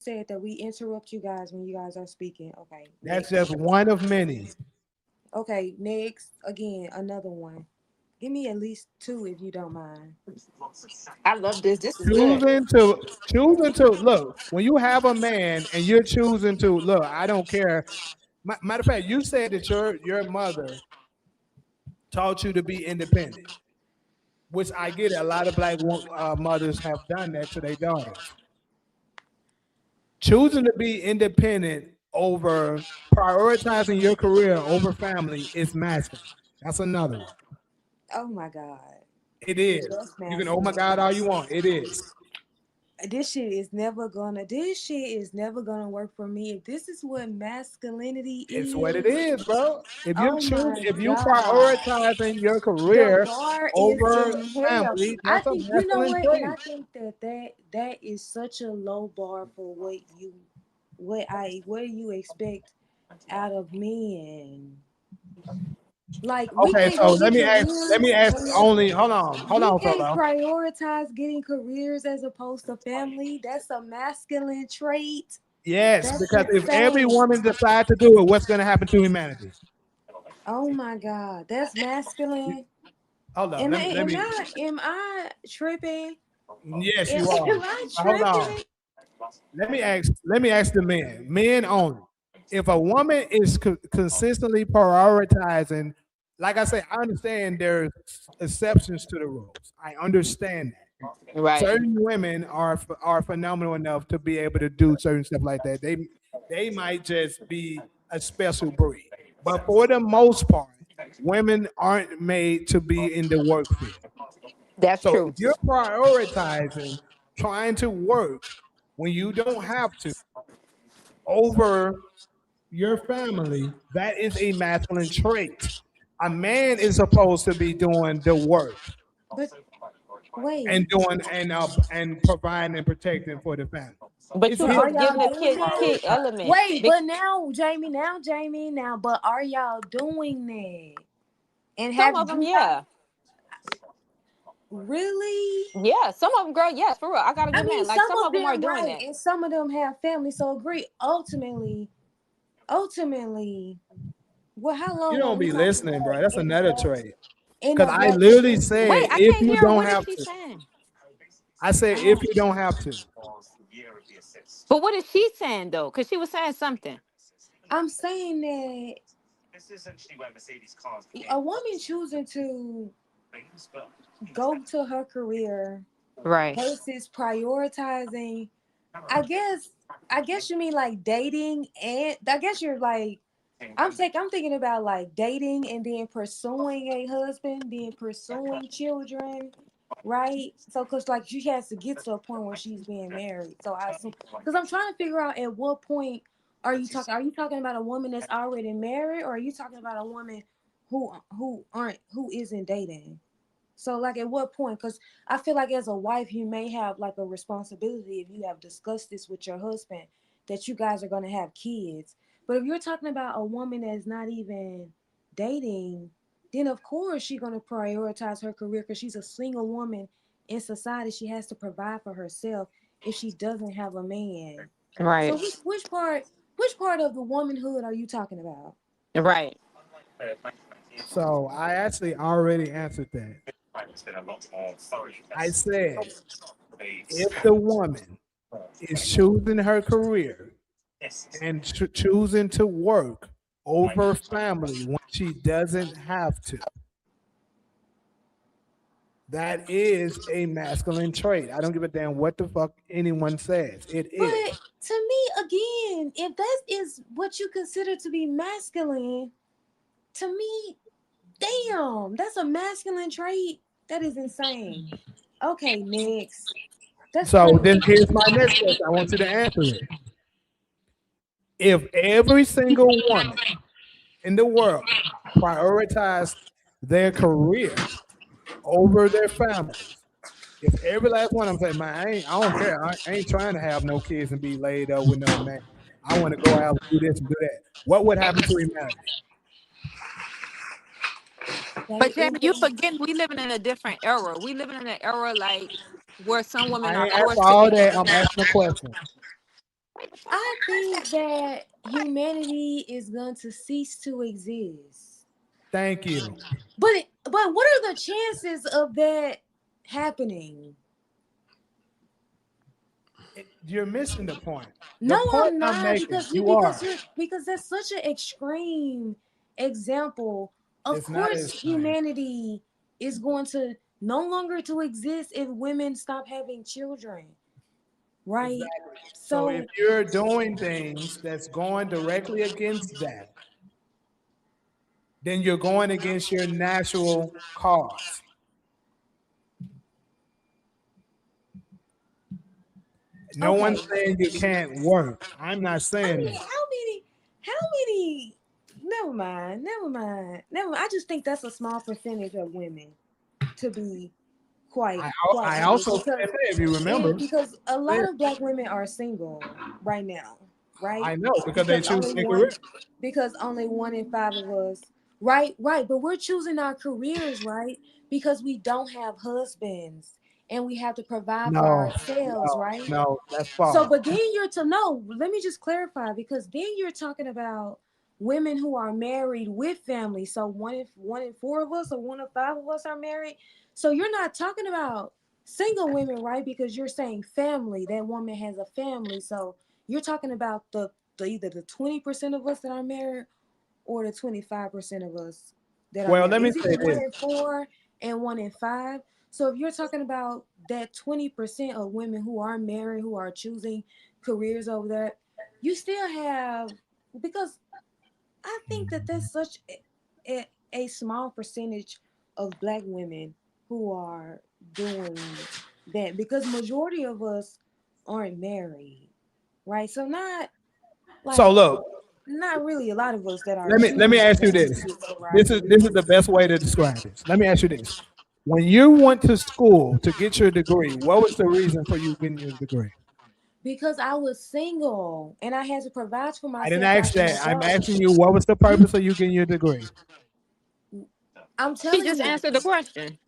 said that we interrupt you guys when you guys are speaking. Okay, That's next. just one of many. Okay, next. Again, another one. Give me at least two if you don't mind. I love this. This is good. Choosing to look when you have a man and you're choosing to look. I don't care. Matter of fact, you said that your mother taught you to be independent, which I get it. A lot of black mothers have done that to their daughters. Choosing to be independent over prioritizing your career over family is masculine. That's another one. Oh my God. It Yeah, is. that's You can, oh my masculine. God, all you want. It is. This shit is never gonna work for me. If this is what masculinity It's what it is, is, bro. oh my If you God. prioritizing your The career bar is over in hell. family, I that's a think you know masculine what, and I trait. think that is such a low bar for what you expect out of men. Like we Okay, can't so go get let me careers. ask only hold We on, can't Felo. prioritize getting careers as opposed to family. That's a masculine trait. Yes, That's because if every insane. woman decides to do it, what's gonna happen to humanity? Oh my God, that's masculine. Hold on, Am I let am me I am I tripping? yes, Am, you are. am I Hold on. tripping? Let me ask the men. Men only. If a woman is consistently prioritizing, like I say, I understand there's exceptions to the rules. I understand that. Right. Certain women are phenomenal enough to be able to do certain stuff like that. They might just be a special breed. But for the most part, women aren't made to be in the work field. That's So true. if you're prioritizing trying to work when you don't have to over your family, that is a masculine trait. A man is supposed to be doing the work But wait. and doing and providing and protecting for the family. But It's you But his are just job y'all giving a to doing that? key prioritize. element. Wait, but now, but are y'all doing that? And Some have of them, you not yeah. really? Yeah, some of them, girl, yes, for real. I got a I good mean, man. Like some some of of them are them doing right, that. and some of them have family. So agree. Ultimately, well, how You long are don't we be talking listening, about bro. That's another trait. in Because a I literally relationship? Wait, said I if can't you hear her. don't What is have she to. saying? I said if Oh, you don't have to. But what is she saying though? Because she was saying something. I'm saying that a woman choosing to go to her career Right. versus prioritizing, I guess I guess you mean like dating, and I guess you're like I'm thinking about like dating and then pursuing a husband, then pursuing children, right? So cuz like she has to get to a point where she's being married. So I assume, cuz I'm trying to figure out at what point are you talking about a woman that's already married, or are you talking about a woman who isn't dating? So like at what point? Because I feel like as a wife, you may have like a responsibility if you have discussed this with your husband that you guys are gonna have kids. But if you're talking about a woman that's not even dating, then of course she's gonna prioritize her career because she's a single woman in society. She has to provide for herself if she doesn't have a man. So Right. which part of the womanhood are you talking about? Right. So I actually already answered that. I said if the woman is choosing her career and choosing to work over family when she doesn't have to, that is a masculine trait. I don't give a damn what the fuck anyone says. It is. But to me, again, if that is what you consider to be masculine, to me, damn, that's a masculine trait. That is insane. Okay, next. That's So crazy. then here's my next question. I want you to answer it. If every single woman in the world prioritized their career over their families, if every last one of them say, "Man, I don't care. I ain't trying to have no kids and be laid up with no man. I want to go out and do this and do that." What would happen to humanity? But They Jamie, it you would forgetting we living in a different era. We living in an era like where some women I are ain't asked forced for to all be. that. I'm asking a question. I think that humanity is going to cease to exist. Thank you. But what are the chances of that happening? You're missing the point. No, The point I'm I'm not, making, because you are. because that's such an extreme example. Of It's not course, as extreme. humanity is going to no longer to exist if women stop having children, right? Exactly. So if you're doing things that's going directly against that, then you're going against your natural cause. No Okay. one's saying you can't work. I'm not I saying mean, that. how many? Never mind. I just think that's a small percentage of women, to be quite I honest, also said that, if you remember. because a lot of black women are single right now, right? I know, because they choose only their one career. because only 1 in 5 of us, right, but we're choosing our careers, right? Because we don't have husbands and we have to provide for ourselves, right? No, that's So, false. but then let me just clarify, because then you're talking about women who are married with family. So one in 4 of us or 1 in 5 of us are married. So you're not talking about single women, right? Because you're saying family. That woman has a family. So you're talking about the either the 20% of us that are married or the 25% of us that are Well, married. let me It's say either one this. in 4 and 1 in 5. So if you're talking about that 20% of women who are married, who are choosing careers over that, you still have, because I think that there's such a small percentage of black women who are doing that, because majority of us aren't married, right? So not So like look, not really a lot of us that are let me choosing ask you to this. pursue our This is careers. the best way to describe this. Let me ask you this. When you went to school to get your degree, what was the reason for you getting your degree? Because I was single and I had to provide for I didn't myself ask like an that. I'm adult. asking you, what was the purpose of you getting your degree? I'm She telling just you, answered the question.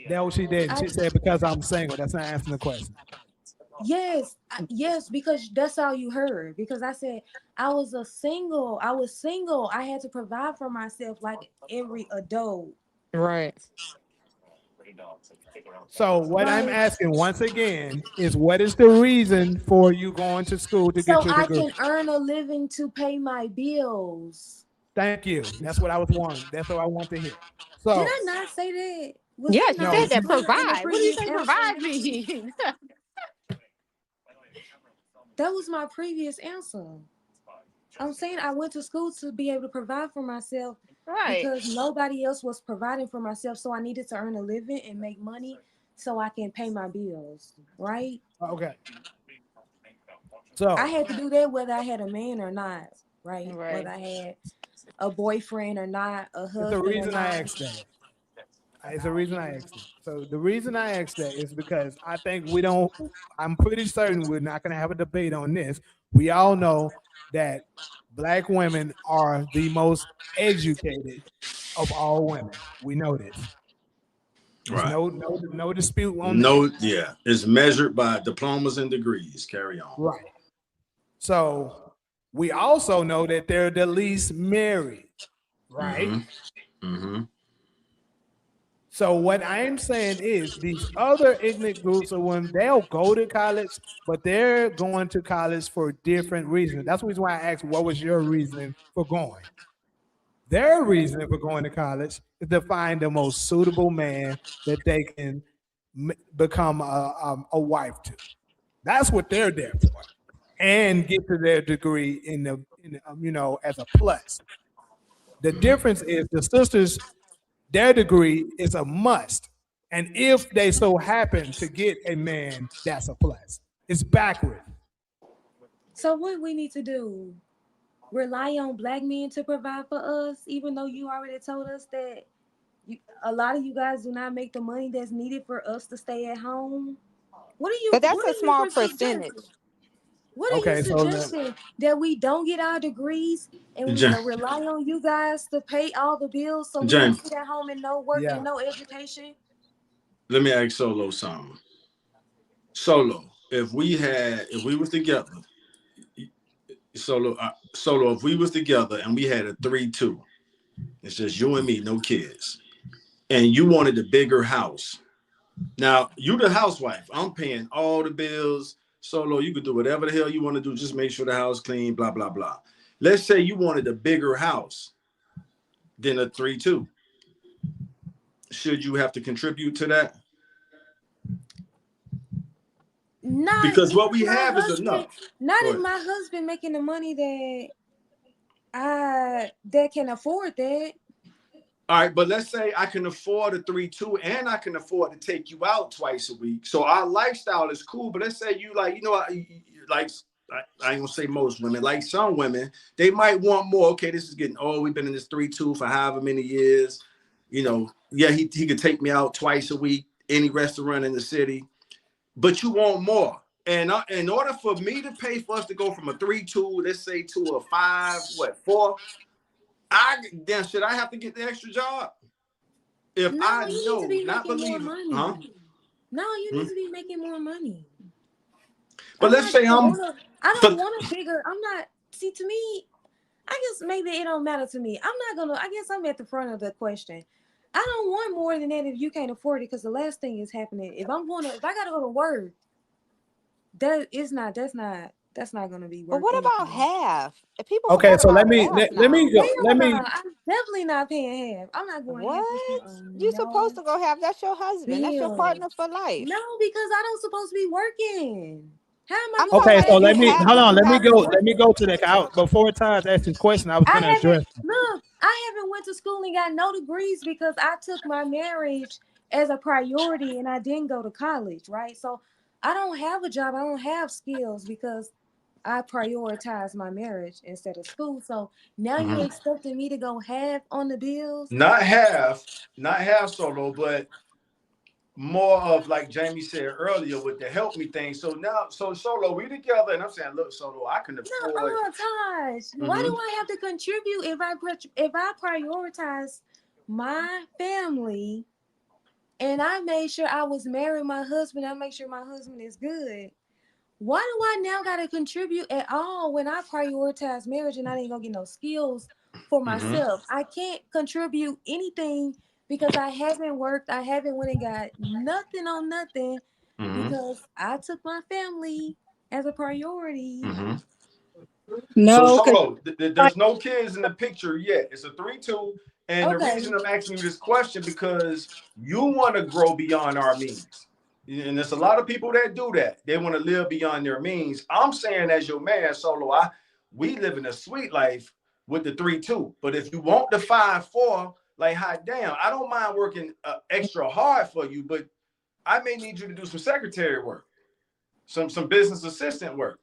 That what she did. I She said because I'm single. That's not answering the question. yes, because that's all you heard. Because I said I was single. I had to provide for myself like every adult. Right. So what I'm Right. asking once again is, what is the reason for you going to school to get So your I degree? can earn a living to pay my bills. Thank you. That's what I was wanting. That's what I want to hear. Did So I not say that? Was Yeah, that she not said no, that. in a Provide. What do you previous think answer? provide means? That was my previous answer. I'm saying I went to school to be able to provide for myself Right. because nobody else was providing for myself. So I needed to earn a living and make money so I can pay my bills. Right? okay. I So had to do that whether I had a man or not. Right? Right. Whether I had a boyfriend or not, a it's the husband or reason I not. asked that. It's the reason I asked it. So the reason I asked that is because I think we don't. I'm pretty certain we're not going to have a debate on this. We all know that black women are the most educated of all women. We know this. There's Right. no dispute on that. No, yeah. It's measured by diplomas and degrees. Carry on. Right. So we also know that they're the least married. Right. Mm-hmm. Mm-hmm. So what I'm saying is these other ignorant groups of women, they'll go to college, but they're going to college for different reasons. That's the reason why I asked, what was your reason for going? Their reason for going to college is to find the most suitable man that they can become a wife to. That's what they're there for, and get to their degree in the as a plus. The difference is the sisters, their degree is a must. And if they so happen to get a man, that's a plus. It's backward. So what we need to do? Rely on black men to provide for us, even though you already told us that a lot of you guys do not make the money that's needed for us to stay at home. What are you But that's what a are you small for percentage. suggesting? What are you Okay, so suggesting? That we don't get our degrees and we Ja- rely on you guys to pay all the bills so we can James, sit at home and no work yeah, and no education? let me ask Solo something. Solo, if we was together Solo, if we was together and we had a 3-2, it's just you and me, no kids, and you wanted a bigger house. Now, you the housewife. I'm paying all the bills. Solo, you could do whatever the hell you want to do. Just make sure the house clean, blah, blah, blah. Let's say you wanted a bigger house than a 3-2. Should you have to contribute to that? Not Because what if we my have is husband- enough. Not Go if ahead. my husband making the money that can afford that. All right, but let's say I can afford a 3-2 and I can afford to take you out twice a week. So our lifestyle is cool. But let's say you like, like I ain't gonna say most women, like some women, they might want more. Okay, this is getting old. We've been in this 3-2 for however many years. Yeah, he could take me out twice a week, any restaurant in the city, but you want more. And in order for me to pay for us to go from a 3-2, let's say, to a 4, should I have to get the extra job? If No, I you know, need to be not making more believe, money. huh? No, you need to be making more money. But let's say I don't want a bigger. I'm not. See, to me, I guess maybe it don't matter to me. I'm not gonna. I guess I'm at the front of the question. I don't want more than that if you can't afford it. Because the last thing is happening. If I gotta go to work, that's not gonna be worth. But what about anything. half? If people Okay, forget so about let me half let me now. go. Let me. I'm definitely not paying half. I'm not going half with What? you. You supposed to go half? That's your husband. That's your Bill. partner for life. No, because I don't supposed to be working. How am I I'm going Okay, talking to about so if you let me have hold if on. you Let me have to go. work. Let me go to that. Before Taj asked his question, I was I gonna address. haven't went to school and got no degrees because I took my marriage as a priority and I didn't go to college, right? So I don't have a job. I don't have skills because I prioritize my marriage instead of school. So now you're expecting me to go half on the bills? not half Solo, but more of, like Jamie said earlier, with the help me thing. So now, Solo, we together, and I'm saying, look, Solo, I can afford. Taj, why do I have to contribute if I prioritize my family and I made sure I was marrying my husband, I make sure my husband is good? Why do I now gotta contribute at all when I prioritize marriage and I ain't gonna get no skills for myself? I can't contribute anything because I haven't worked, I haven't went and got nothing on nothing because I took my family as a priority. No, So 'cause Solo, there's no kids in the picture yet. It's a 3-2, and the Okay. reason I'm asking you this question because you want to grow beyond our means, and there's a lot of people that do that. They want to live beyond their means. I'm saying, as your man, Solo, we live in a sweet life with the 3-2. But if you want the 5-4, like, hot damn, I don't mind working extra hard for you, but I may need you to do some secretary work, some business assistant work.